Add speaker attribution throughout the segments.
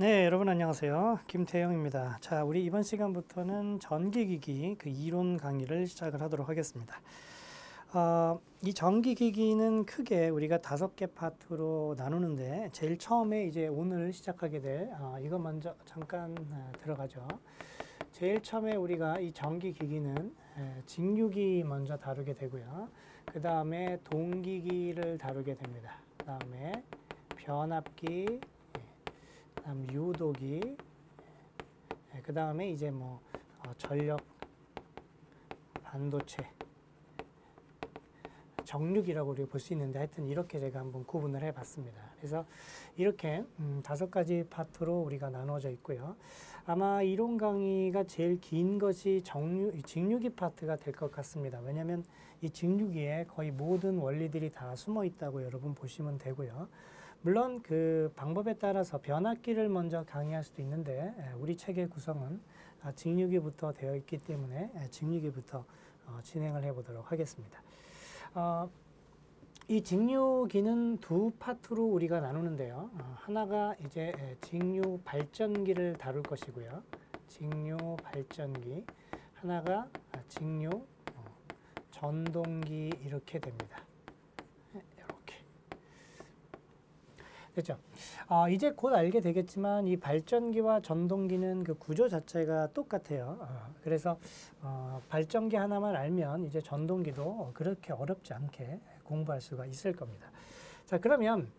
Speaker 1: 네, 여러분 안녕하세요. 김태영입니다. 자, 우리 이번 시간부터는 전기기기 그 이론 강의를 시작을 하도록 하겠습니다. 이 전기기기는 크게 우리가 5개 파트로 나누는데 제일 처음에 이제 오늘 시작하게 될 이거 먼저 잠깐 들어가죠. 제일 처음에 우리가 이 전기기기는 직류기 먼저 다루게 되고요. 그 다음에 동기기를 다루게 됩니다. 그 다음에 변압기, 그다음 유도기, 그 다음에 이제 뭐 전력, 반도체, 정류기라고 우리가 볼 수 있는데 하여튼 이렇게 제가 한번 구분을 해봤습니다. 그래서 이렇게 5가지 파트로 우리가 나눠져 있고요. 아마 이론 강의가 제일 긴 것이 직류기 파트가 될 것 같습니다. 왜냐하면 이 직류기에 거의 모든 원리들이 다 숨어 있다고 여러분 보시면 되고요. 물론 그 방법에 따라서 변압기를 먼저 강의할 수도 있는데 우리 책의 구성은 직류기부터 되어 있기 때문에 직류기부터 진행을 해 보도록 하겠습니다. 이 직류기는 두 파트로 우리가 나누는데요. 하나가 이제 직류 발전기를 다룰 것이고요. 직류 발전기, 하나가 직류 전동기 이렇게 됩니다. 됐죠? 이제 곧 알게 되겠지만 이 발전기와 전동기는 그 구조 자체가 똑같아요. 그래서 발전기 하나만 알면 이제 전동기도 그렇게 어렵지 않게 공부할 수가 있을 겁니다. 자, 그러면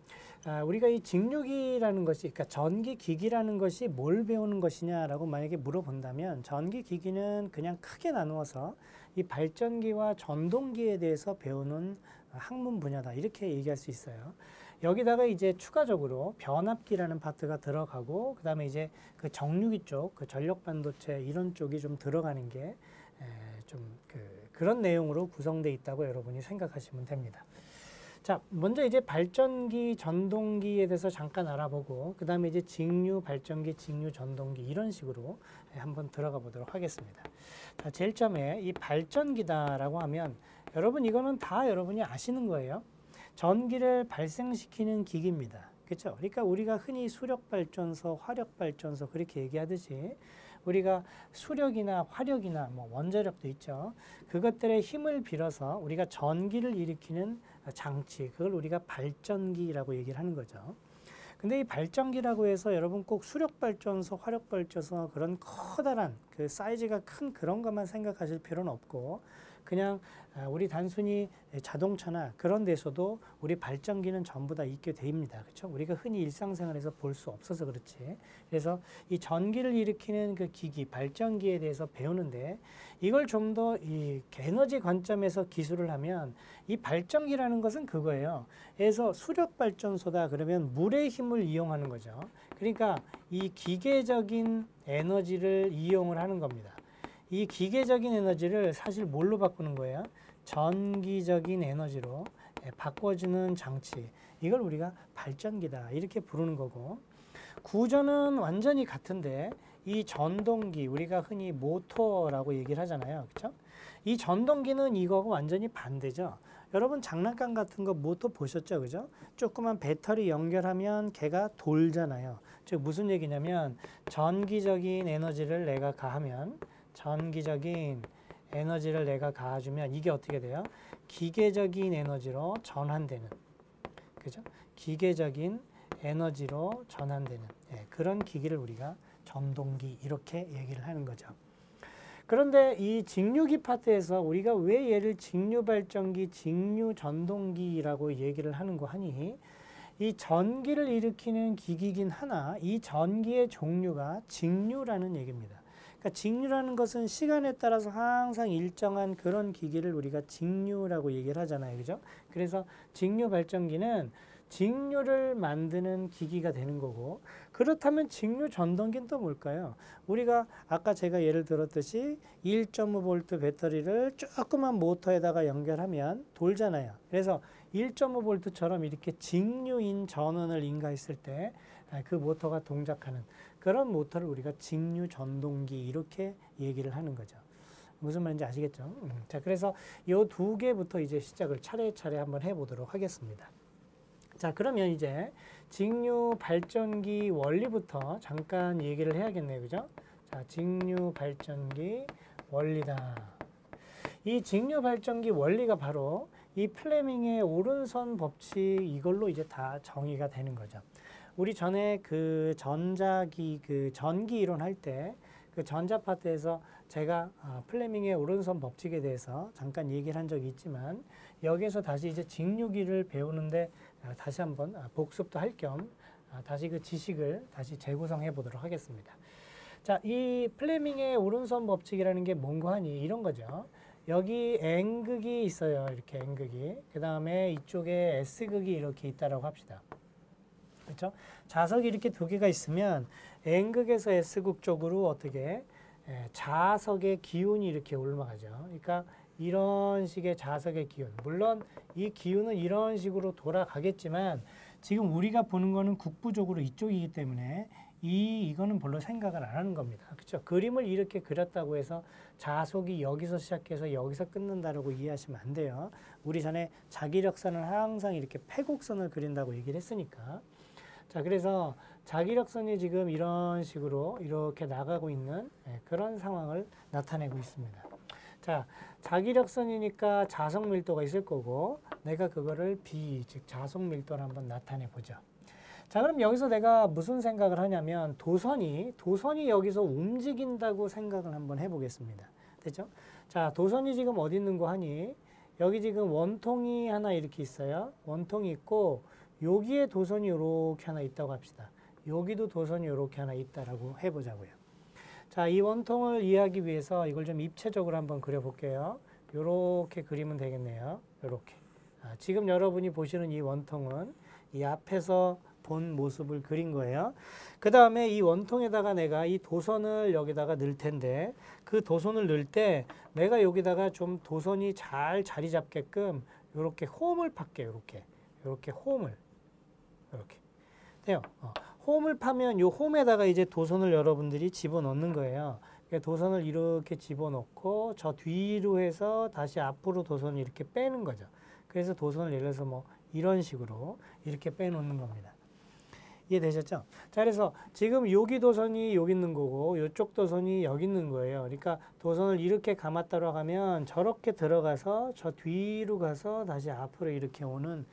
Speaker 1: 우리가 이 직류기라는 것이, 그러니까 전기기기라는 것이 뭘 배우는 것이냐라고 만약에 물어본다면 전기기기는 그냥 크게 나누어서 이 발전기와 전동기에 대해서 배우는 학문 분야다 이렇게 얘기할 수 있어요. 여기다가 이제 추가적으로 변압기라는 파트가 들어가고 그 다음에 이제 그 정류기 쪽, 그 전력 반도체 이런 쪽이 좀 들어가는 게 좀 그런 내용으로 구성되어 있다고 여러분이 생각하시면 됩니다. 자, 먼저 이제 발전기, 전동기에 대해서 잠깐 알아보고 그 다음에 이제 직류 발전기, 직류 전동기 이런 식으로 한번 들어가 보도록 하겠습니다. 자, 제일 처음에 이 발전기다라고 하면 여러분 이거는 다 여러분이 아시는 거예요. 전기를 발생시키는 기기입니다. 그렇죠? 그러니까 우리가 흔히 수력발전소, 화력발전소 그렇게 얘기하듯이 우리가 수력이나 화력이나 뭐 원자력도 있죠. 그것들의 힘을 빌어서 우리가 전기를 일으키는 장치, 그걸 우리가 발전기라고 얘기를 하는 거죠. 근데 이 발전기라고 해서 여러분 꼭 수력발전소, 화력발전소 그런 커다란 그 사이즈가 큰 그런 것만 생각하실 필요는 없고 그냥 우리 단순히 자동차나 그런 데서도 우리 발전기는 전부 다 있게 됩니다. 그렇죠? 우리가 흔히 일상생활에서 볼 수 없어서 그렇지. 그래서 이 전기를 일으키는 그 기기, 발전기에 대해서 배우는데 이걸 좀 더 이 에너지 관점에서 기술을 하면 이 발전기라는 것은 그거예요. 그래서 수력 발전소다 그러면 물의 힘을 이용하는 거죠. 그러니까 이 기계적인 에너지를 이용을 하는 겁니다. 이 기계적인 에너지를 사실 뭘로 바꾸는 거예요? 전기적인 에너지로 바꿔주는 장치. 이걸 우리가 발전기다 이렇게 부르는 거고 구조는 완전히 같은데 이 전동기 우리가 흔히 모터라고 얘기를 하잖아요. 그렇죠? 이 전동기는 이거하고 완전히 반대죠. 여러분 장난감 같은 거 모터 보셨죠? 그죠? 조그만 배터리 연결하면 걔가 돌잖아요. 즉 무슨 얘기냐면 전기적인 에너지를 내가 가하면 전기적인 에너지를 내가 가해주면 이게 어떻게 돼요? 기계적인 에너지로 전환되는, 그죠? 기계적인 에너지로 전환되는 그런 기기를 우리가 전동기 이렇게 얘기를 하는 거죠. 그런데 이 직류기 파트에서 우리가 왜 얘를 직류발전기, 직류전동기라고 얘기를 하는 거 하니 이 전기를 일으키는 기기긴 하나 이 전기의 종류가 직류라는 얘기입니다. 그러니까 직류라는 것은 시간에 따라서 항상 일정한 그런 기기를 우리가 직류라고 얘기를 하잖아요. 그죠? 그래서 직류 발전기는 직류를 만드는 기기가 되는 거고 그렇다면 직류 전동기는 또 뭘까요? 우리가 아까 제가 예를 들었듯이 1.5V 배터리를 조그만 모터에다가 연결하면 돌잖아요. 그래서 1.5V처럼 이렇게 직류인 전원을 인가했을 때 그 모터가 동작하는 그런 모터를 우리가 직류 전동기 이렇게 얘기를 하는 거죠. 무슨 말인지 아시겠죠? 자, 그래서 이 두 개부터 이제 시작을 차례차례 한번 해보도록 하겠습니다. 자, 그러면 이제 직류 발전기 원리부터 잠깐 얘기를 해야겠네요. 그죠? 자, 직류 발전기 원리다. 이 직류 발전기 원리가 바로 이 플레밍의 오른손 법칙 이걸로 이제 다 정의가 되는 거죠. 우리 전에 그 전자기 그 전기 이론 할 때 그 전자 파트에서 제가 플레밍의 오른손 법칙에 대해서 잠깐 얘기를 한 적이 있지만 여기에서 다시 이제 직류기를 배우는데 다시 한번 복습도 할 겸 다시 그 지식을 다시 재구성해 보도록 하겠습니다. 자, 이 플레밍의 오른손 법칙이라는 게 뭔가 하니 이런 거죠. 여기 N극이 있어요. 이렇게 N극이. 그 다음에 이쪽에 S극이 이렇게 있다라고 합시다. 그렇죠? 자석이 이렇게 두 개가 있으면 N극에서 S극 쪽으로 어떻게 자석의 기운이 이렇게 올라가죠. 그러니까 이런 식의 자석의 기운. 물론 이 기운은 이런 식으로 돌아가겠지만 지금 우리가 보는 거는 국부적으로 이쪽이기 때문에 이거는 별로 생각을 안 하는 겁니다. 그렇죠? 그림을 이렇게 그렸다고 해서 자속이 여기서 시작해서 여기서 끊는다라고 이해하시면 안 돼요. 우리 전에 자기력선을 항상 이렇게 패곡선을 그린다고 얘기를 했으니까. 자, 그래서 자기력선이 지금 이런 식으로 이렇게 나가고 있는 그런 상황을 나타내고 있습니다. 자, 자기력선이니까 자석 밀도가 있을 거고 내가 그거를 B, 즉 자석 밀도를 한번 나타내 보죠. 자, 그럼 여기서 내가 무슨 생각을 하냐면 도선이 여기서 움직인다고 생각을 한번 해보겠습니다. 됐죠? 자, 도선이 지금 어디 있는 거 하니? 여기 지금 원통이 하나 이렇게 있어요. 원통이 있고 여기에 도선이 이렇게 하나 있다고 합시다. 여기도 도선이 이렇게 하나 있다라고 해보자고요. 자, 이 원통을 이해하기 위해서 이걸 좀 입체적으로 한번 그려볼게요. 이렇게 그리면 되겠네요. 이렇게. 지금 여러분이 보시는 이 원통은 이 앞에서 본 모습을 그린 거예요. 그 다음에 이 원통에다가 내가 이 도선을 여기다가 넣을 텐데 그 도선을 넣을 때 내가 여기다가 좀 도선이 잘 자리 잡게끔 이렇게 홈을 팔게요. 이렇게 홈을 이렇게 돼요. 홈을 파면 이 홈에다가 이제 도선을 여러분들이 집어넣는 거예요. 도선을 이렇게 집어넣고 저 뒤로 해서 다시 앞으로 도선을 이렇게 빼는 거죠. 그래서 도선을 예를 들어서 뭐 이런 식으로 이렇게 빼놓는 겁니다. 이해되셨죠? 자, 그래서 지금 여기 도선이 여기 있는 거고 이쪽 도선이 여기 있는 거예요. 그러니까 도선을 이렇게 감았다고 하면 저렇게 들어가서 저 뒤로 가서 다시 앞으로 이렇게 오는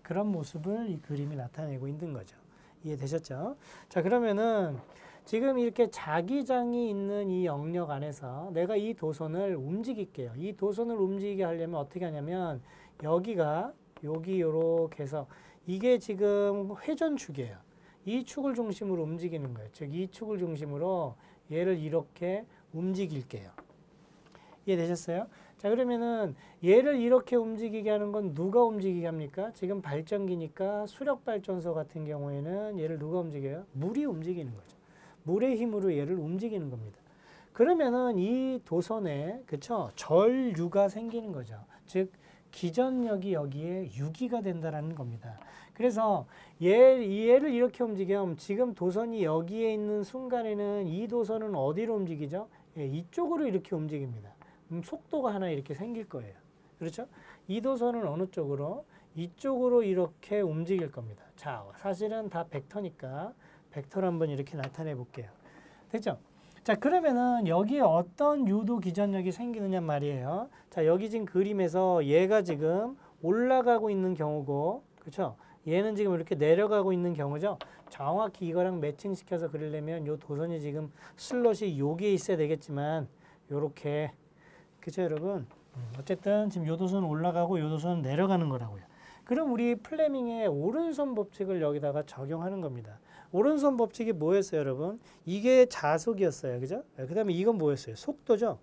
Speaker 1: 그런 모습을 이 그림이 나타내고 있는 거죠. 이해되셨죠? 자, 그러면은 지금 이렇게 자기장이 있는 이 영역 안에서 내가 이 도선을 움직일게요. 이 도선을 움직이게 하려면 어떻게 하냐면 여기가 여기 이렇게 해서 이게 지금 회전축이에요. 이 축을 중심으로 움직이는 거예요. 즉 이 축을 중심으로 얘를 이렇게 움직일게요. 이해되셨어요? 자, 그러면은 얘를 이렇게 움직이게 하는 건 누가 움직이게 합니까? 지금 발전기니까 수력발전소 같은 경우에는 얘를 누가 움직여요? 물이 움직이는 거죠. 물의 힘으로 얘를 움직이는 겁니다. 그러면은 이 도선에 그쵸? 전류가 생기는 거죠. 즉 기전력이 여기에 유기가 된다라는 겁니다. 그래서 얘를 이렇게 움직이면 지금 도선이 여기에 있는 순간에는 이 도선은 어디로 움직이죠? 이쪽으로 이렇게 움직입니다. 속도가 하나 이렇게 생길 거예요. 그렇죠? 이 도선은 어느 쪽으로? 이쪽으로 이렇게 움직일 겁니다. 자, 사실은 다 벡터니까 벡터를 한번 이렇게 나타내 볼게요. 됐죠? 자, 그러면은 여기에 어떤 유도 기전력이 생기느냐 말이에요. 자, 여기 지금 그림에서 얘가 지금 올라가고 있는 경우고, 그렇죠? 얘는 지금 이렇게 내려가고 있는 경우죠. 정확히 이거랑 매칭시켜서 그리려면 요 도선이 지금 슬롯이 여기에 있어야 되겠지만 요렇게, 그렇죠, 여러분? 어쨌든 지금 요 도선은 올라가고 요 도선은 내려가는 거라고요. 그럼 우리 플레밍의 오른손 법칙을 여기다가 적용하는 겁니다. 오른손 법칙이 뭐였어요, 여러분? 이게 자속이었어요. 그죠? 그 다음에 이건 뭐였어요? 속도죠?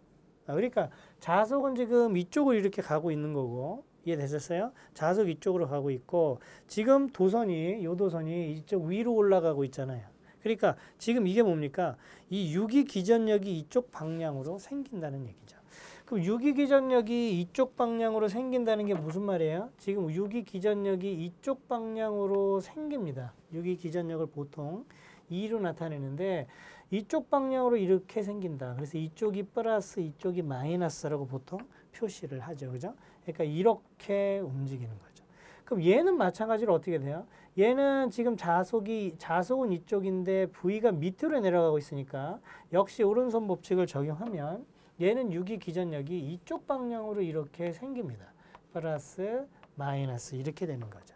Speaker 1: 그러니까 자속은 지금 이쪽으로 이렇게 가고 있는 거고, 이해되셨어요? 자속 이쪽으로 가고 있고, 지금 도선이, 요 도선이 이쪽 위로 올라가고 있잖아요. 그러니까 지금 이게 뭡니까? 이 유기 기전력이 이쪽 방향으로 생긴다는 얘기죠. 그럼 유기 기전력이 이쪽 방향으로 생긴다는 게 무슨 말이에요? 지금 유기 기전력이 이쪽 방향으로 생깁니다. 유기 기전력을 보통 2로 나타내는데 이쪽 방향으로 이렇게 생긴다. 그래서 이쪽이 플러스 이쪽이 마이너스라고 보통 표시를 하죠. 그죠? 그러니까 이렇게 움직이는 거죠. 그럼 얘는 마찬가지로 어떻게 돼요? 얘는 지금 자속은 이쪽인데 V가 밑으로 내려가고 있으니까 역시 오른손 법칙을 적용하면 얘는 유기기전력이 이쪽 방향으로 이렇게 생깁니다. 플러스 마이너스 이렇게 되는 거죠.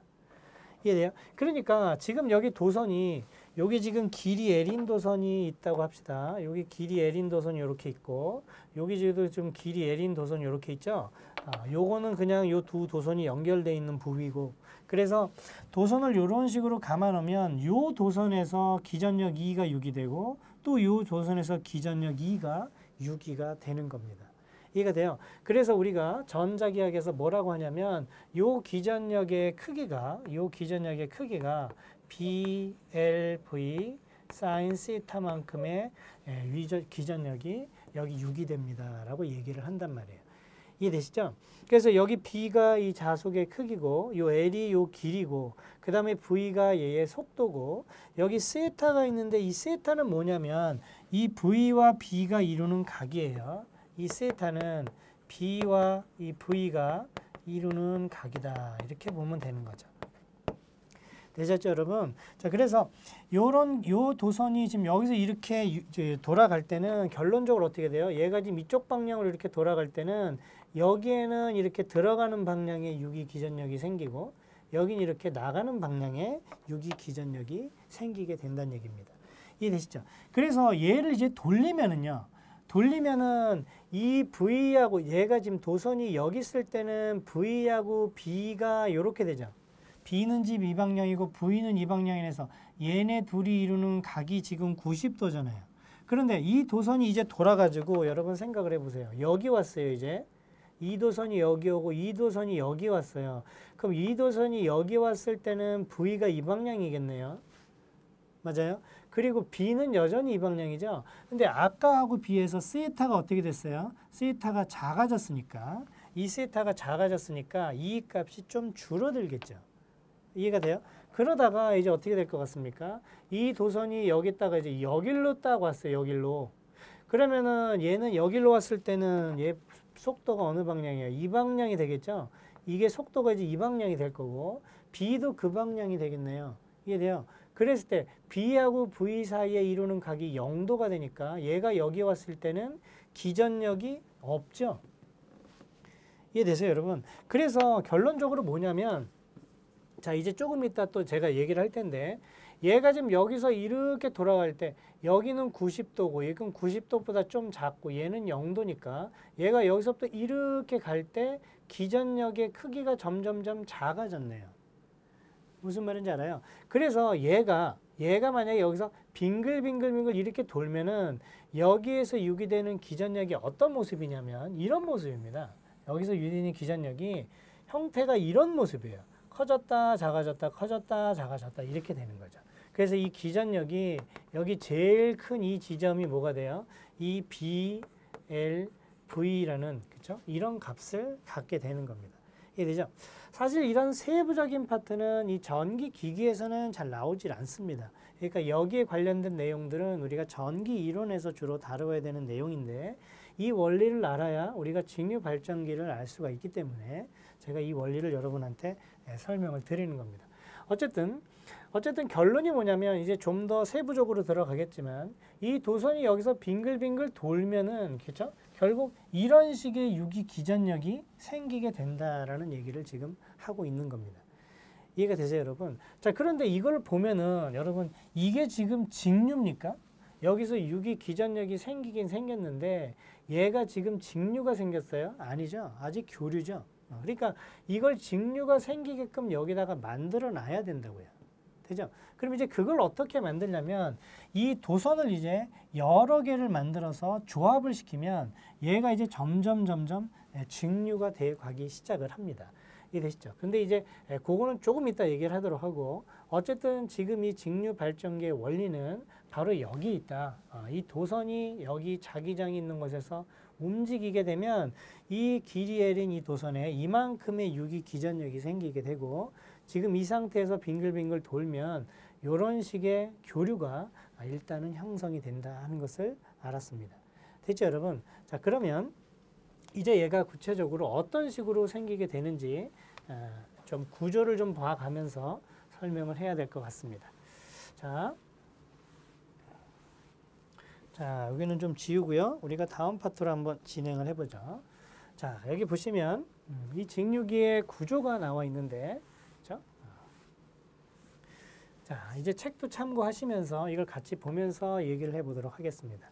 Speaker 1: 이해돼요? 그러니까 지금 여기 도선이 여기 지금 길이 L인 도선이 있다고 합시다. 여기 길이 L인 도선이 이렇게 있고 여기 지금 길이 L인 도선이 이렇게 있죠. 요거는 그냥 요 두 도선이 연결되어 있는 부위고 그래서 도선을 이런 식으로 감아놓으면 요 도선에서 기전력 2가 유기되고 또 요 도선에서 기전력 2가 유기가 되는 겁니다. 이해가 돼요? 그래서 우리가 전자기학에서 뭐라고 하냐면 요 기전력의 크기가 BLV sin 시타만큼의 기전력이 여기 유기됩니다. 라고 얘기를 한단 말이에요. 이해되시죠? 그래서 여기 B가 이 자속의 크기고 요 L이 요 길이고 그 다음에 V가 얘의 속도고 여기 세타가 있는데 이 세타는 뭐냐면 이 V와 B가 이루는 각이에요. 이 세타는 B와 이 V가 이루는 각이다. 이렇게 보면 되는 거죠. 되셨죠, 여러분? 자, 그래서 요 도선이 지금 여기서 이렇게 돌아갈 때는 결론적으로 어떻게 돼요? 얘가 지금 이쪽 방향으로 이렇게 돌아갈 때는 여기에는 이렇게 들어가는 방향에 유기기전력이 생기고 여기는 이렇게 나가는 방향에 유기기전력이 생기게 된다는 얘기입니다. 이해되시죠? 그래서 얘를 이제 돌리면은 이 V하고 얘가 지금 도선이 여기 있을 때는 V하고 B가 이렇게 되죠. B는 지금 이 방향이고 V는 이 방향이라서 얘네 둘이 이루는 각이 지금 90도잖아요. 그런데 이 도선이 이제 돌아가지고 여러분 생각을 해보세요. 여기 왔어요, 이제. 이 도선이 여기 오고 이 도선이 여기 왔어요. 그럼 이 도선이 여기 왔을 때는 V가 이 방향이겠네요. 맞아요? 그리고 B는 여전히 이 방향이죠. 근데 아까하고 비해서 세타가 어떻게 됐어요? 세타가 작아졌으니까 이 세타가 작아졌으니까 이 값이 좀 줄어들겠죠. 이해가 돼요? 그러다가 이제 어떻게 될 것 같습니까? 이 도선이 여기다가 이제 여길로 딱 왔어요. 여길로. 그러면은 얘는 여길로 왔을 때는 얘 속도가 어느 방향이에요? 이 방향이 되겠죠? 이게 속도가 이제 이 방향이 될 거고 B도 그 방향이 되겠네요. 이해돼요? 그랬을 때 B하고 V 사이에 이루는 각이 0도가 되니까 얘가 여기 왔을 때는 기전력이 없죠. 이해되세요, 여러분? 그래서 결론적으로 뭐냐면 자, 이제 조금 이따 또 제가 얘기를 할 텐데 얘가 지금 여기서 이렇게 돌아갈 때 여기는 90도고 얘는 90도보다 좀 작고 얘는 0도니까 얘가 여기서부터 이렇게 갈 때 기전력의 크기가 점점점 작아졌네요. 무슨 말인지 알아요? 그래서 얘가 만약에 여기서 빙글빙글 이렇게 돌면은 여기에서 유기되는 기전력이 어떤 모습이냐면 이런 모습입니다. 여기서 유기되는 기전력이 형태가 이런 모습이에요. 커졌다 작아졌다 커졌다 작아졌다 이렇게 되는 거죠. 그래서 이 기전력이 여기 제일 큰 이 지점이 뭐가 돼요? 이 BLV라는 그쵸? 이런 값을 갖게 되는 겁니다. 이해되죠? 사실 이런 세부적인 파트는 이 전기 기기에서는 잘 나오질 않습니다. 그러니까 여기에 관련된 내용들은 우리가 전기 이론에서 주로 다뤄야 되는 내용인데 이 원리를 알아야 우리가 직류 발전기를 알 수가 있기 때문에 제가 이 원리를 여러분한테 설명을 드리는 겁니다. 어쨌든 결론이 뭐냐면 이제 좀 더 세부적으로 들어가겠지만 이 도선이 여기서 빙글빙글 돌면은 그렇죠? 결국 이런 식의 유기 기전력이 생기게 된다라는 얘기를 지금 하고 있는 겁니다. 이해가 되세요, 여러분? 자, 그런데 이걸 보면은 여러분 이게 지금 직류입니까? 여기서 유기 기전력이 생기긴 생겼는데 얘가 지금 직류가 생겼어요? 아니죠. 아직 교류죠. 그러니까 이걸 직류가 생기게끔 여기다가 만들어 놔야 된다고요. 되죠? 그럼 이제 그걸 어떻게 만들냐면 이 도선을 이제 여러 개를 만들어서 조합을 시키면 얘가 이제 점점 직류가 돼 가기 시작을 합니다. 이해되시죠? 근데 이제 그거는 조금 이따 얘기를 하도록 하고 어쨌든 지금 이 직류 발전기의 원리는 바로 여기 있다. 이 도선이 여기 자기장이 있는 곳에서 움직이게 되면 이 길이 L인 이 도선에 이만큼의 유기 기전력이 생기게 되고 지금 이 상태에서 빙글빙글 돌면 이런 식의 교류가 일단은 형성이 된다 하는 것을 알았습니다. 됐죠, 여러분? 자, 그러면 이제 얘가 구체적으로 어떤 식으로 생기게 되는지 좀 구조를 좀 봐가면서 설명을 해야 될 것 같습니다. 자, 여기는 좀 지우고요. 우리가 다음 파트로 한번 진행을 해보죠. 자, 여기 보시면 이 직류기의 구조가 나와 있는데, 그렇죠? 자, 이제 책도 참고하시면서 이걸 같이 보면서 얘기를 해보도록 하겠습니다.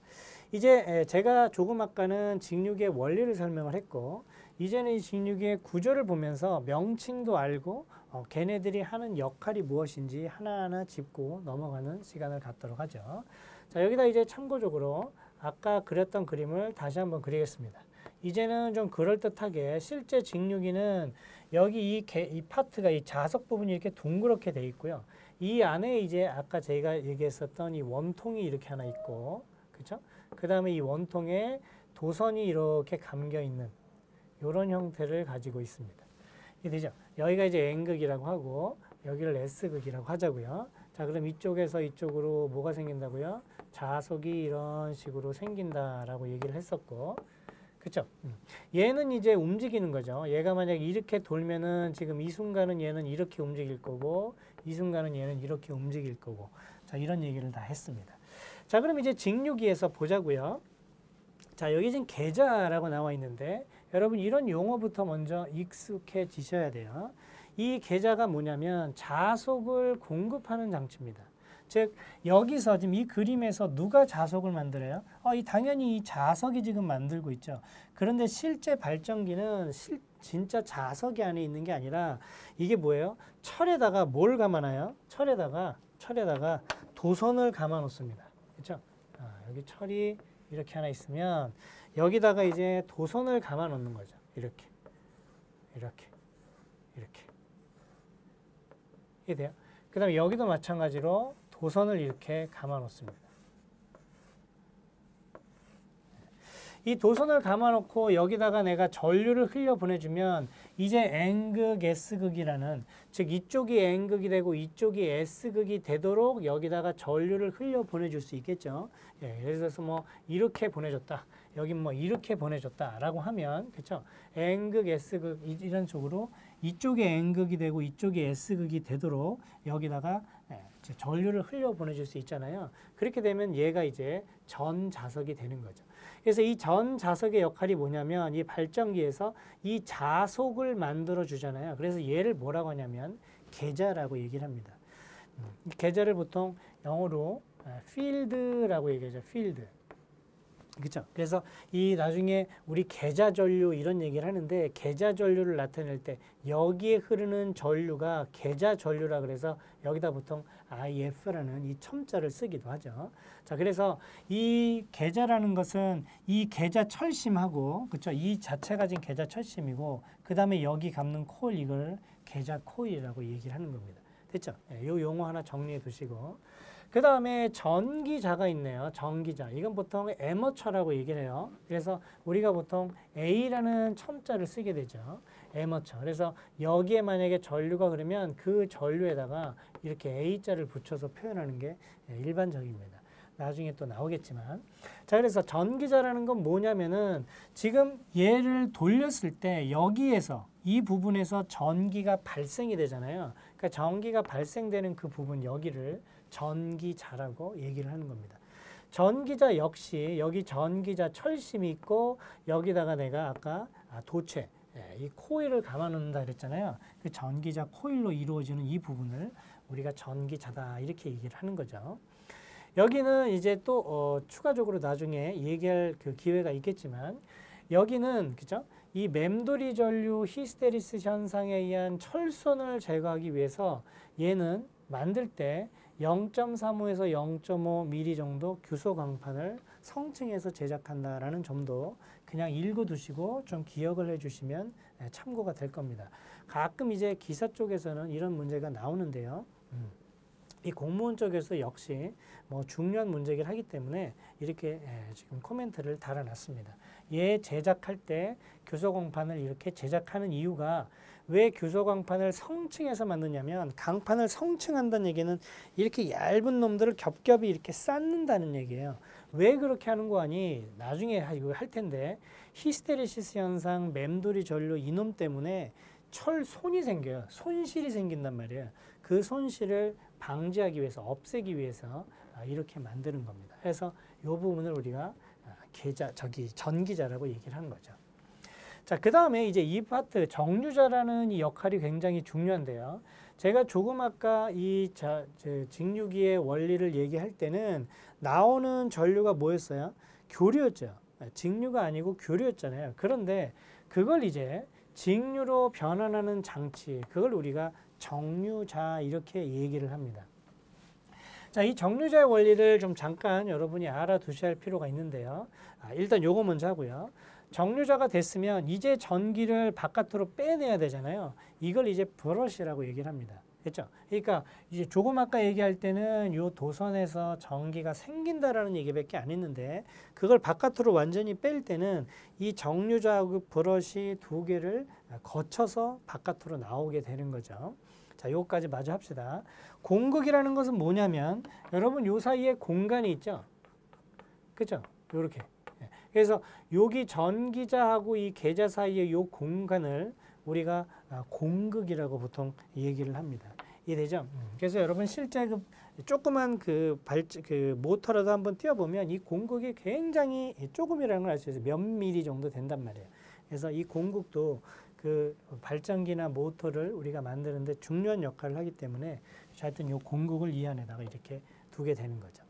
Speaker 1: 이제 제가 조금 아까는 직류기의 원리를 설명을 했고, 이제는 이 직류기의 구조를 보면서 명칭도 알고 걔네들이 하는 역할이 무엇인지 하나하나 짚고 넘어가는 시간을 갖도록 하죠. 자, 여기다 이제 참고적으로 아까 그렸던 그림을 다시 한번 그리겠습니다. 이제는 좀 그럴듯하게 실제 직류기는 여기 이 파트가 이 자석 부분이 이렇게 둥그렇게 돼 있고요. 이 안에 이제 아까 제가 얘기했었던 이 원통이 이렇게 하나 있고, 그렇죠? 그 다음에 이 원통에 도선이 이렇게 감겨 있는 이런 형태를 가지고 있습니다. 이게 되죠? 여기가 이제 N극이라고 하고 여기를 S극이라고 하자고요. 자, 그럼 이쪽에서 이쪽으로 뭐가 생긴다고요? 자석이 이런 식으로 생긴다라고 얘기를 했었고, 그쵸? 얘는 이제 움직이는 거죠. 얘가 만약 이렇게 돌면은 지금 이 순간은 얘는 이렇게 움직일 거고, 이 순간은 얘는 이렇게 움직일 거고, 자, 이런 얘기를 다 했습니다. 자, 그럼 이제 직류기에서 보자고요. 자, 여기 지금 계자라고 나와 있는데, 여러분 이런 용어부터 먼저 익숙해지셔야 돼요. 이 계자가 뭐냐면 자속을 공급하는 장치입니다. 즉 여기서 지금 이 그림에서 누가 자석을 만들어요? 당연히 이 자석이 지금 만들고 있죠. 그런데 실제 발전기는 진짜 자석이 안에 있는 게 아니라 이게 뭐예요? 철에다가 뭘 감아놔요? 철에다가 도선을 감아 놓습니다. 그렇죠? 여기 철이 이렇게 하나 있으면 여기다가 이제 도선을 감아 놓는 거죠. 이렇게. 이게 돼요? 그 다음에 여기도 마찬가지로 도선을 이렇게 감아 놓습니다. 이 도선을 감아 놓고 여기다가 내가 전류를 흘려 보내주면 이제 N극, S극이라는, 즉 이쪽이 N극이 되고 이쪽이 S극이 되도록 여기다가 전류를 흘려 보내줄 수 있겠죠. 예, 예를 들어서 뭐 이렇게 보내줬다. 여긴 뭐 이렇게 보내줬다라고 하면, 그렇죠? N극, S극 이런 쪽으로 이쪽이 N극이 되고 이쪽이 S극이 되도록 여기다가 전류를 흘려 보내줄 수 있잖아요. 그렇게 되면 얘가 이제 전자석이 되는 거죠. 그래서 이 전자석의 역할이 뭐냐면 이 발전기에서 이 자속을 만들어 주잖아요. 그래서 얘를 뭐라고 하냐면 계자라고 얘기를 합니다. 계자를 보통 영어로 field라고 얘기하죠. field. 그렇죠? 그래서 이 나중에 우리 계자 전류 이런 얘기를 하는데, 계자 전류를 나타낼 때 여기에 흐르는 전류가 계자 전류라 그래서 여기다 보통 IF라는 이 첨자를 쓰기도 하죠. 자, 그래서 이 계자라는 것은 이 계자 철심하고, 그렇죠? 이 자체가 지금 계자 철심이고, 그 다음에 여기 감는 코일, 이걸 계자 코일이라고 얘기를 하는 겁니다. 됐죠? 이 용어 하나 정리해 두시고. 그 다음에 전기자가 있네요. 전기자. 이건 보통 에머처라고 얘기를 해요. 그래서 우리가 보통 A라는 첨자를 쓰게 되죠. 에머처. 그래서 여기에 만약에 전류가 그러면 그 전류에다가 이렇게 A자를 붙여서 표현하는 게 일반적입니다. 나중에 또 나오겠지만. 자, 그래서 전기자라는 건 뭐냐면은 지금 얘를 돌렸을 때 여기에서 이 부분에서 전기가 발생이 되잖아요. 그러니까 전기가 발생되는 그 부분 여기를 전기자라고 얘기를 하는 겁니다. 전기자 역시 여기 전기자 철심이 있고 여기다가 내가 아까 도체, 이 코일을 감아 놓는다 그랬잖아요. 그 전기자 코일로 이루어지는 이 부분을 우리가 전기자다 이렇게 얘기를 하는 거죠. 여기는 이제 또 추가적으로 나중에 얘기할 그 기회가 있겠지만 여기는 그죠? 이 맴돌이 전류 히스테리스 현상에 의한 철선을 제거하기 위해서 얘는 만들 때 0.35에서 0.5mm 정도 규소 광판을 성층에서 제작한다라는 점도 그냥 읽어두시고 좀 기억을 해주시면 참고가 될 겁니다. 가끔 이제 기사 쪽에서는 이런 문제가 나오는데요. 이 공무원 쪽에서 역시 뭐 중요한 문제이긴 하기 때문에 이렇게 지금 코멘트를 달아놨습니다. 얘 제작할 때 규소광판을 이렇게 제작하는 이유가 왜 규소광판을 성층에서 만드냐면 강판을 성층한다는 얘기는 이렇게 얇은 놈들을 겹겹이 이렇게 쌓는다는 얘기예요. 왜 그렇게 하는 거 아니? 나중에 이거 할 텐데 히스테리시스 현상, 맴돌이 전류 이놈 때문에 철손이 생겨요. 손실이 생긴단 말이에요. 그 손실을 방지하기 위해서, 없애기 위해서 이렇게 만드는 겁니다. 그래서 이 부분을 우리가 전기자라고 얘기를 하는 거죠. 자, 그 다음에 이제 이 파트, 정류자라는 이 역할이 굉장히 중요한데요. 제가 조금 아까 이 직류기의 원리를 얘기할 때는 나오는 전류가 뭐였어요? 교류였죠. 직류가 아니고 교류였잖아요. 그런데 그걸 이제 직류로 변환하는 장치, 그걸 우리가 정류자 이렇게 얘기를 합니다. 자, 이 정류자의 원리를 좀 잠깐 여러분이 알아두셔야 할 필요가 있는데요. 일단 요거 먼저 하고요. 정류자가 됐으면 이제 전기를 바깥으로 빼내야 되잖아요. 이걸 이제 브러시라고 얘기를 합니다. 됐죠? 그러니까 이제 조금 아까 얘기할 때는 요 도선에서 전기가 생긴다라는 얘기밖에 안 했는데, 그걸 바깥으로 완전히 뺄 때는 이 정류자하고 브러시 두 개를 거쳐서 바깥으로 나오게 되는 거죠. 자, 요거까지 마저 합시다. 공극이라는 것은 뭐냐면, 여러분 요 사이에 공간이 있죠? 그죠? 요렇게. 그래서 여기 전기자하고 이 계자 사이의 요 공간을 우리가 공극이라고 보통 얘기를 합니다. 이해되죠? 그래서 여러분 실제 그 조그만 그 모터라도 한번 띄워보면 이 공극이 굉장히 조금이라는 걸 알 수 있어요. 몇 미리 정도 된단 말이에요. 그래서 이 공극도 그 발전기나 모터를 우리가 만드는데 중요한 역할을 하기 때문에 하여튼 이 공극을 이 안에다가 이렇게 두게 되는 거죠.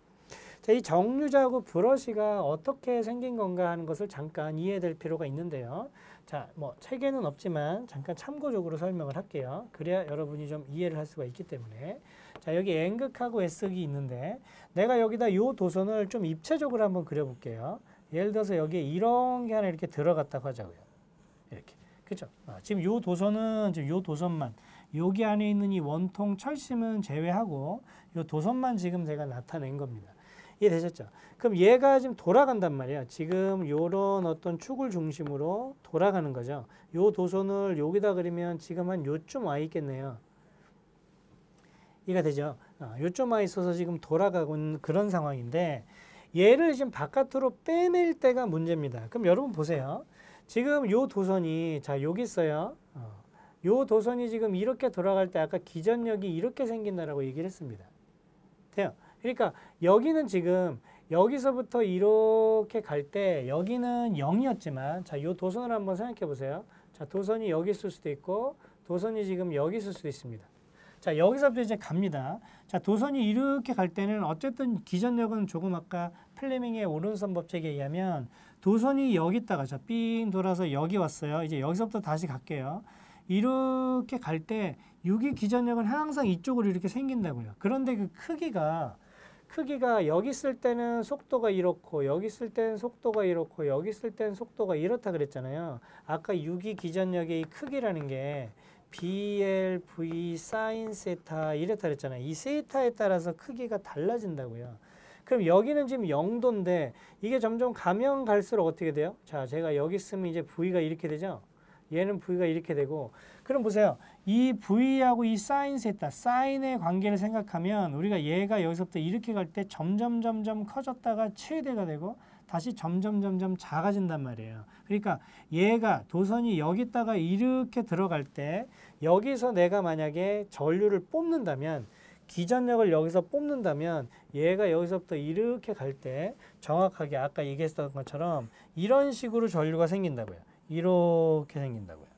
Speaker 1: 자, 이 정류자하고 브러시가 어떻게 생긴 건가 하는 것을 잠깐 이해될 필요가 있는데요. 자, 뭐 책에는 없지만 잠깐 참고적으로 설명을 할게요. 그래야 여러분이 좀 이해를 할 수가 있기 때문에. 자, 여기 N극하고 S극이 있는데 내가 여기다 요 도선을 좀 입체적으로 한번 그려볼게요. 예를 들어서 여기에 이런 게 하나 이렇게 들어갔다고 하자고요. 이렇게. 그죠? 지금 요 도선은 지금 요 도선만, 여기 안에 있는 이 원통 철심은 제외하고 요 도선만 지금 제가 나타낸 겁니다. 이해되셨죠? 그럼 얘가 지금 돌아간단 말이에요. 지금 요런 어떤 축을 중심으로 돌아가는 거죠. 요 도선을 여기다 그리면 지금 한 요쯤 와 있겠네요. 이해가 되죠? 요쯤 와 있어서 지금 돌아가고 있는 그런 상황인데, 얘를 지금 바깥으로 빼낼 때가 문제입니다. 그럼 여러분 보세요. 지금 요 도선이, 자, 여기 있어요. 요 도선이 지금 이렇게 돌아갈 때 아까 기전력이 이렇게 생긴다라고 얘기를 했습니다. 돼요? 그러니까 여기는 지금 여기서부터 이렇게 갈 때 여기는 0이었지만, 자, 요 도선을 한번 생각해 보세요. 자, 도선이 여기 있을 수도 있고 도선이 지금 여기 있을 수도 있습니다. 자, 여기서부터 이제 갑니다. 자, 도선이 이렇게 갈 때는 어쨌든 기전력은 조금 아까 플레밍의 오른손 법칙에 의하면 도선이 여기 있다가 자, 삥 돌아서 여기 왔어요. 이제 여기서부터 다시 갈게요. 이렇게 갈 때 여기 기전력은 항상 이쪽으로 이렇게 생긴다고요. 그런데 그 크기가 여기 있을 때는 속도가 이렇고 여기 있을 때는 속도가 이렇고 여기 있을 때는 속도가 이렇다 그랬잖아요. 아까 유기 기전력의 이 크기라는 게 BL, V, sin 세타 이랬다 그랬잖아요. 이 세타에 따라서 크기가 달라진다고요. 그럼 여기는 지금 0도인데 이게 점점 가면 갈수록 어떻게 돼요? 자, 제가 여기 있으면 이제 V가 이렇게 되죠. 얘는 V가 이렇게 되고, 그럼 보세요. 이 V하고 이 사인 세타, 사인의 관계를 생각하면 우리가 얘가 여기서부터 이렇게 갈 때 점점 커졌다가 최대가 되고 다시 점점 작아진단 말이에요. 그러니까 얘가 도선이 여기다가 이렇게 들어갈 때 여기서 내가 만약에 전류를 뽑는다면, 기전력을 여기서 뽑는다면 얘가 여기서부터 이렇게 갈 때 정확하게 아까 얘기했던 것처럼 이런 식으로 전류가 생긴다고요. 이렇게 생긴다고요.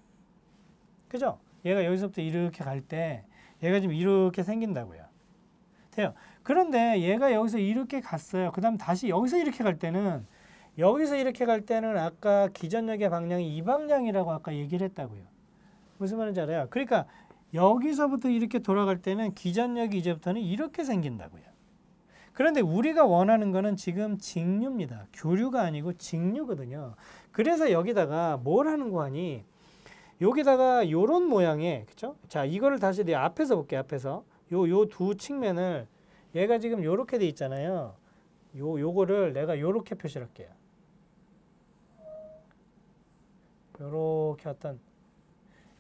Speaker 1: 그죠? 얘가 여기서부터 이렇게 갈 때 얘가 지금 이렇게 생긴다고요. 돼요. 그런데 얘가 여기서 이렇게 갔어요. 그 다음 다시 여기서 이렇게 갈 때는 아까 기전력의 방향이 이 방향이라고 아까 얘기를 했다고요. 무슨 말인지 알아요? 그러니까 여기서부터 이렇게 돌아갈 때는 기전력이 이제부터는 이렇게 생긴다고요. 그런데 우리가 원하는 거는 지금 직류입니다. 교류가 아니고 직류거든요. 그래서 여기다가 뭘 하는 거 하니? 여기다가 요런 모양의, 그쵸? 자, 이거를 다시 내 앞에서 볼게요. 앞에서. 요 두 측면을, 얘가 지금 요렇게 돼 있잖아요. 요거를 내가 요렇게 표시를 할게요. 요렇게 어떤,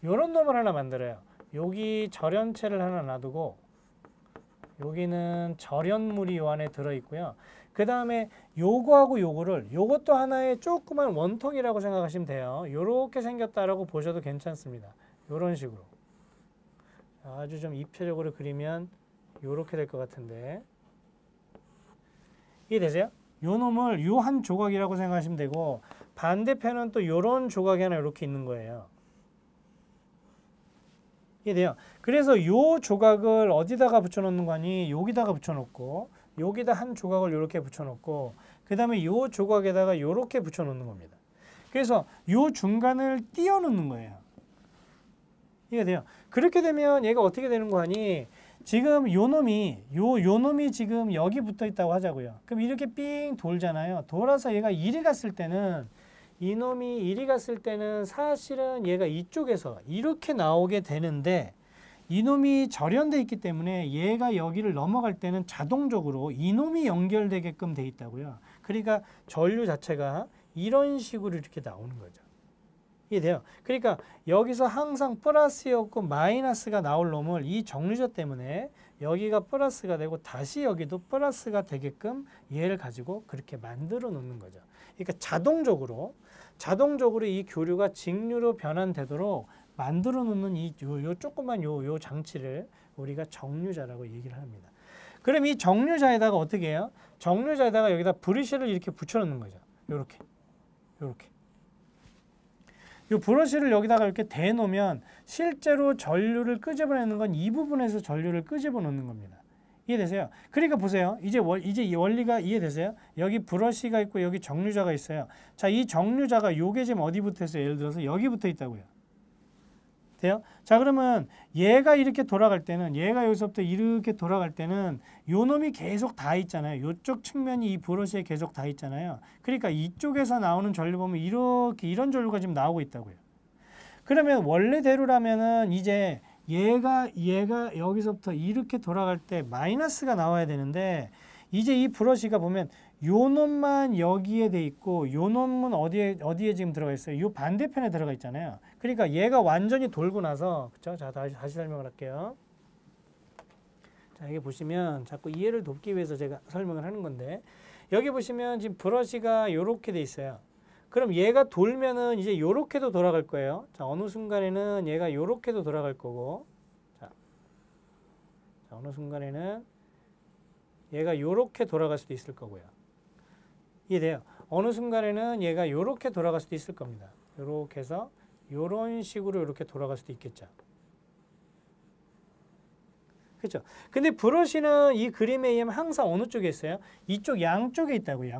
Speaker 1: 요런 놈을 하나 만들어요. 여기 절연체를 하나 놔두고, 여기는 절연물이 요 안에 들어있고요. 그 다음에 요거하고 요것도 하나의 조그만 원통이라고 생각하시면 돼요. 요렇게 생겼다라고 보셔도 괜찮습니다. 이런 식으로. 아주 좀 입체적으로 그리면 이렇게 될 것 같은데 이해되세요? 요 놈을 요 한 조각이라고 생각하시면 되고 반대편은 또 요런 조각이 하나 이렇게 있는 거예요. 이해돼요? 그래서 요 조각을 어디다가 붙여놓는 거니? 여기다가 붙여놓고 여기다 한 조각을 이렇게 붙여놓고 그 다음에 요 조각에다가 이렇게 붙여놓는 겁니다. 그래서 요 중간을 띄워 놓는 거예요. 이해돼요? 그렇게 되면 얘가 어떻게 되는 거 아니? 지금 요 놈이 지금 여기 붙어 있다고 하자고요. 그럼 이렇게 삥 돌잖아요. 돌아서 얘가 이리 갔을 때는 이놈이 이리 갔을 때는 사실은 얘가 이쪽에서 이렇게 나오게 되는데 이놈이 절연돼 있기 때문에 얘가 여기를 넘어갈 때는 자동적으로 이놈이 연결되게끔 돼 있다고요. 그러니까 전류 자체가 이런 식으로 이렇게 나오는 거죠. 이해돼요? 그러니까 여기서 항상 플러스였고 마이너스가 나올 놈을 이 정류자 때문에 여기가 플러스가 되고 다시 여기도 플러스가 되게끔 얘를 가지고 그렇게 만들어 놓는 거죠. 그러니까 자동적으로 이 교류가 직류로 변환되도록 만들어 놓는 요 조그만 요 장치를 우리가 정류자라고 얘기를 합니다. 그럼 이 정류자에다가 어떻게 해요? 정류자에다가 여기다 브러쉬를 이렇게 붙여 놓는 거죠. 요렇게. 이 브러쉬를 여기다가 이렇게 대놓으면 실제로 전류를 끄집어내는 건 이 부분에서 전류를 끄집어 놓는 겁니다. 이해되세요? 그러니까 보세요. 이제 이 원리가 이해되세요? 여기 브러쉬가 있고 여기 정류자가 있어요. 자, 이 정류자가 요게 지금 어디 붙어 있어요? 예를 들어서 여기 붙어 있다고요. 돼요? 자, 그러면 얘가 이렇게 돌아갈 때는 얘가 여기서부터 이렇게 돌아갈 때는 요 놈이 계속 다 있잖아요. 요쪽 측면이 이 브러쉬에 계속 다 있잖아요. 그러니까 이쪽에서 나오는 전류 보면 이렇게 이런 전류가 지금 나오고 있다고요. 그러면 원래대로라면은 이제 얘가 여기서부터 이렇게 돌아갈 때 마이너스가 나와야 되는데 이제 이 브러쉬가 보면 요 놈만 여기에 돼 있고 요 놈은 어디에 지금 들어가 있어요? 요 반대편에 들어가 있잖아요. 그러니까 얘가 완전히 돌고 나서 그쵸? 자, 다시 설명을 할게요. 자, 여기 보시면 자꾸 이해를 돕기 위해서 제가 설명을 하는 건데 여기 보시면 지금 브러쉬가 요렇게 돼 있어요. 그럼 얘가 돌면은 이제 요렇게도 돌아갈 거예요. 자, 어느 순간에는 얘가 요렇게도 돌아갈 거고 자, 어느 순간에는 얘가 요렇게 돌아갈 수도 있을 거고요. 이해돼요? 어느 순간에는 얘가 요렇게 돌아갈 수도 있을 겁니다. 요렇게 해서 요런 식으로 이렇게 돌아갈 수도 있겠죠. 그렇죠? 근데 브러쉬는 이 그림에 의하면 항상 어느 쪽에 있어요? 이쪽 양쪽에 있다고요.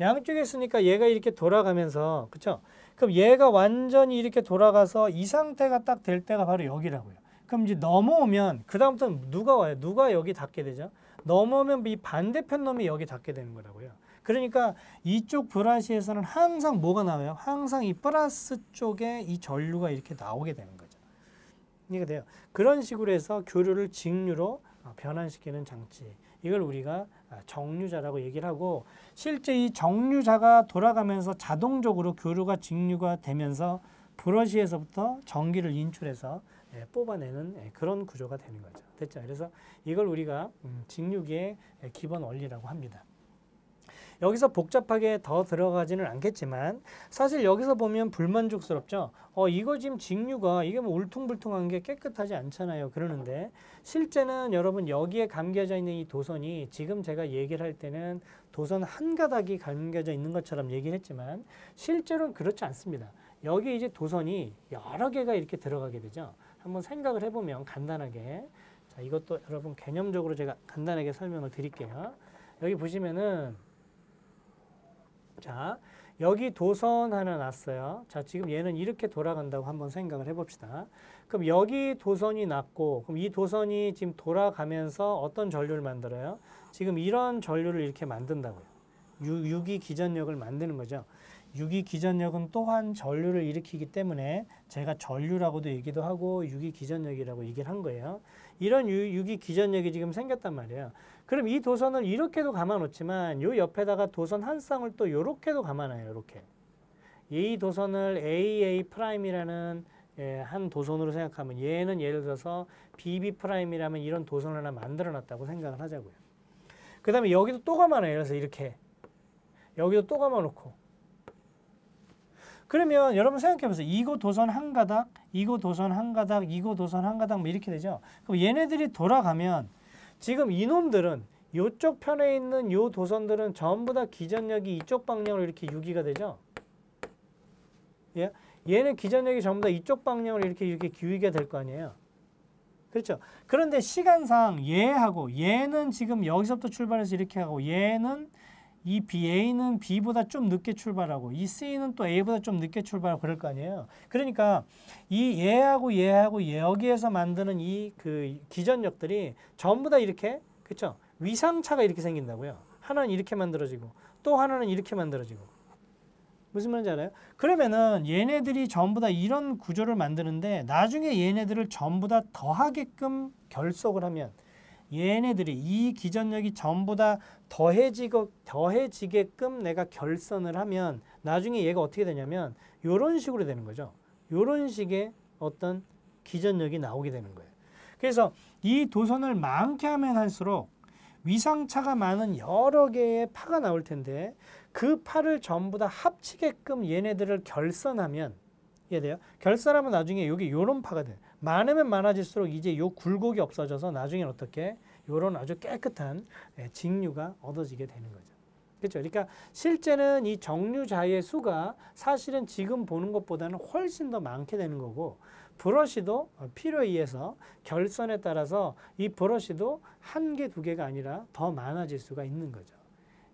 Speaker 1: 양쪽에 있으니까 얘가 이렇게 돌아가면서 그렇죠? 그럼 얘가 완전히 이렇게 돌아가서 이 상태가 딱 될 때가 바로 여기라고요. 그럼 이제 넘어오면 그 다음부터는 누가 와요? 누가 여기 닿게 되죠? 넘어오면 이 반대편 놈이 여기 닿게 되는 거라고요. 그러니까 이쪽 브러쉬에서는 항상 뭐가 나와요? 항상 이 플러스 쪽에 이 전류가 이렇게 나오게 되는 거죠. 이해가 돼요? 그런 식으로 해서 교류를 직류로 변환시키는 장치. 이걸 우리가 정류자라고 얘기를 하고 실제 이 정류자가 돌아가면서 자동적으로 교류가 직류가 되면서 브러쉬에서부터 전기를 인출해서 뽑아내는 그런 구조가 되는 거죠. 됐죠? 그래서 이걸 우리가 직류기의 기본 원리라고 합니다. 여기서 복잡하게 더 들어가지는 않겠지만 사실 여기서 보면 불만족스럽죠. 이거 지금 직류가 이게 뭐 울퉁불퉁한 게 깨끗하지 않잖아요. 그러는데 실제는 여러분 여기에 감겨져 있는 이 도선이 지금 제가 얘기를 할 때는 도선 한 가닥이 감겨져 있는 것처럼 얘기를 했지만 실제로는 그렇지 않습니다. 여기 이제 도선이 여러 개가 이렇게 들어가게 되죠. 한번 생각을 해보면 간단하게 자, 이것도 여러분 개념적으로 제가 간단하게 설명을 드릴게요. 여기 보시면은 자, 여기 도선 하나 놨어요. 자, 지금 얘는 이렇게 돌아간다고 한번 생각을 해봅시다. 그럼 여기 도선이 났고, 그럼 이 도선이 지금 돌아가면서 어떤 전류를 만들어요? 지금 이런 전류를 이렇게 만든다고요. 유기 기전력을 만드는 거죠. 유기 기전력은 또한 전류를 일으키기 때문에 제가 전류라고도 얘기도 하고 유기 기전력이라고 얘기를 한 거예요. 이런 유기 기전력이 지금 생겼단 말이에요. 그럼 이 도선을 이렇게도 감아놓지만 요 옆에다가 도선 한 쌍을 또 요렇게도 감아놔요. 이렇게. 이 도선을 AA'이라는 한 도선으로 생각하면 얘는 예를 들어서 BB'이라면 이런 도선을 하나 만들어놨다고 생각을 하자고요. 그 다음에 여기도 또 감아놔요. 그래서 이렇게. 여기도 또 감아놓고. 그러면 여러분 생각해 보세요. 이고 도선 한 가닥, 이고 도선 한 가닥, 이고 도선 한 가닥 뭐 이렇게 되죠. 그럼 얘네들이 돌아가면 지금 이놈들은 이쪽 편에 있는 요 도선들은 전부 다 기전력이 이쪽 방향으로 이렇게 유기가 되죠. 예? 얘는 기전력이 전부 다 이쪽 방향으로 이렇게 유기가 될 거 아니에요. 그렇죠. 그런데 시간상 얘하고 얘는 지금 여기서부터 출발해서 이렇게 하고 얘는 이 A는 B보다 좀 늦게 출발하고 이 C는 또 A보다 좀 늦게 출발하고 그럴 거 아니에요. 그러니까 이 얘하고 여기에서 만드는 이 그 기전력들이 전부 다 이렇게 그렇죠. 위상차가 이렇게 생긴다고요. 하나는 이렇게 만들어지고 또 하나는 이렇게 만들어지고. 무슨 말인지 알아요? 그러면은 얘네들이 전부 다 이런 구조를 만드는데 나중에 얘네들을 전부 다 더하게끔 결속을 하면 얘네들이 이 기전력이 전부 다 더해지게끔 내가 결선을 하면 나중에 얘가 어떻게 되냐면 이런 식으로 되는 거죠. 이런 식의 어떤 기전력이 나오게 되는 거예요. 그래서 이 도선을 많게 하면 할수록 위상차가 많은 여러 개의 파가 나올 텐데 그 파를 전부 다 합치게끔 얘네들을 결선하면 이해돼요? 결선하면 나중에 여기 요런 파가 돼요. 많으면 많아질수록 이제 요 굴곡이 없어져서 나중에는 어떻게 요런 아주 깨끗한 직류가 얻어지게 되는 거죠. 그렇죠? 그러니까 실제는 이 정류자의 수가 사실은 지금 보는 것보다는 훨씬 더 많게 되는 거고 브러쉬도 필요에 의해서 결선에 따라서 이 브러쉬도 한 개, 두 개가 아니라 더 많아질 수가 있는 거죠.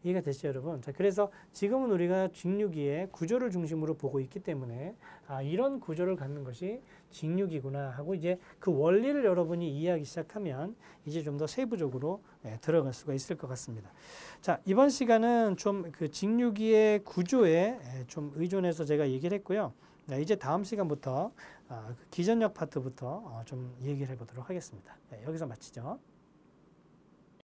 Speaker 1: 이해가 되시죠, 여러분? 자, 그래서 지금은 우리가 직류기의 구조를 중심으로 보고 있기 때문에 이런 구조를 갖는 것이 직류기구나 하고 이제 그 원리를 여러분이 이해하기 시작하면 이제 좀 더 세부적으로 들어갈 수가 있을 것 같습니다. 자, 이번 시간은 좀 그 직류기의 구조에 좀 의존해서 제가 얘기를 했고요. 이제 다음 시간부터 기전력 파트부터 좀 얘기를 해보도록 하겠습니다. 여기서 마치죠.